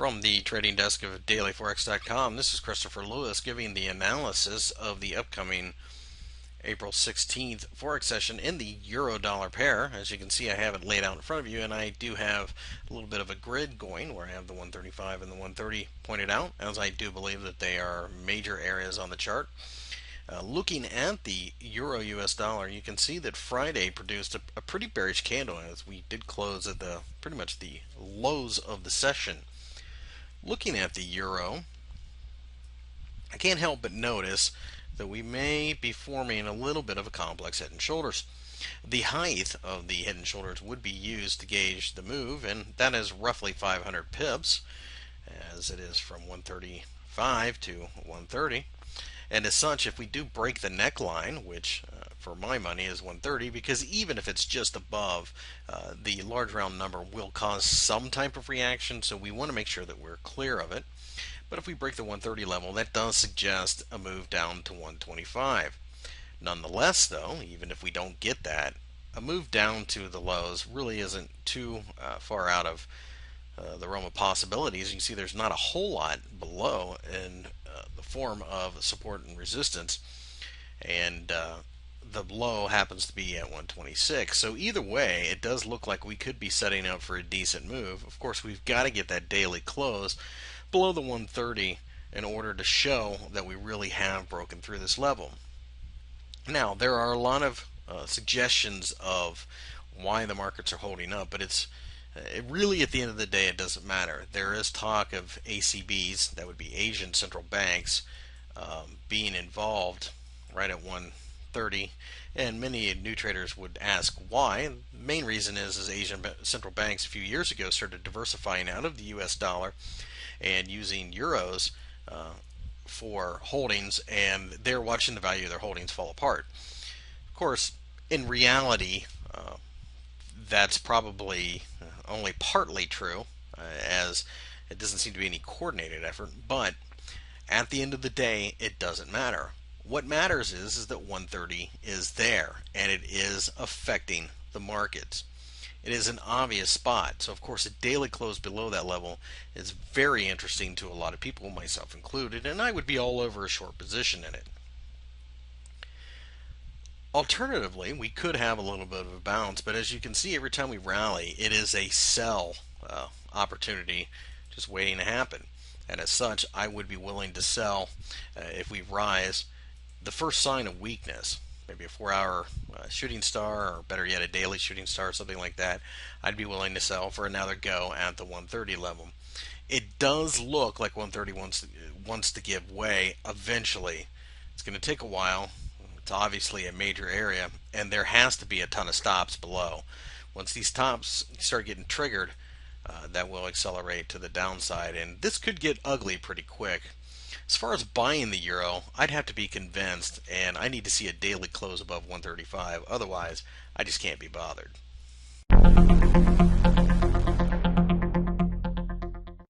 From the trading desk of dailyforex.com, this is Christopher Lewis giving the analysis of the upcoming April 16th Forex session in the euro-dollar pair. As you can see, I have it laid out in front of you, and I do have a little bit of a grid going where I have the 135 and the 130 pointed out, as I do believe that they are major areas on the chart. Looking at the euro-US dollar, you can see that Friday produced a pretty bearish candle as we did close at the pretty much the lows of the session. Looking at the euro, I can't help but notice that we may be forming a little bit of a complex head and shoulders. The height of the head and shoulders would be used to gauge the move, and that is roughly 500 pips, as it is from 135 to 130. And as such, if we do break the neckline, which for my money is 130, because even if it's just above, the large round number will cause some type of reaction, so we want to make sure that we're clear of it. But if we break the 130 level, that does suggest a move down to 125. Nonetheless, though, even if we don't get that, a move down to the lows really isn't too far out of the realm of possibilities. You can see there's not a whole lot below in the form of support and resistance, and the low happens to be at 126. So either way, it does look like we could be setting up for a decent move. Of course, we've got to get that daily close below the 130 in order to show that we really have broken through this level. Now, there are a lot of suggestions of why the markets are holding up, but it really, at the end of the day, it doesn't matter. There is talk of ACBs, that would be Asian central banks, being involved right at 130, and many new traders would ask why. The main reason is Asian central banks a few years ago started diversifying out of the US dollar and using euros for holdings, and they're watching the value of their holdings fall apart. Of course, in reality, that's probably only partly true, as it doesn't seem to be any coordinated effort, but at the end of the day, it doesn't matter. What matters is that 130 is there, and it is affecting the markets. It is an obvious spot, so of course a daily close below that level is very interesting to a lot of people, myself included, and I would be all over a short position in it. Alternatively, we could have a little bit of a bounce, but as you can see, every time we rally, it is a sell opportunity just waiting to happen. And as such, I would be willing to sell if we rise. The first sign of weakness, maybe a 4-hour shooting star, or better yet, a daily shooting star, something like that, I'd be willing to sell for another go at the 130 level. It does look like 130 wants to give way eventually. It's going to take a while. It's obviously a major area, and there has to be a ton of stops below. Once these stops start getting triggered, that will accelerate to the downside, and this could get ugly pretty quick. As far as buying the euro, I'd have to be convinced, and I need to see a daily close above 135. Otherwise, I just can't be bothered.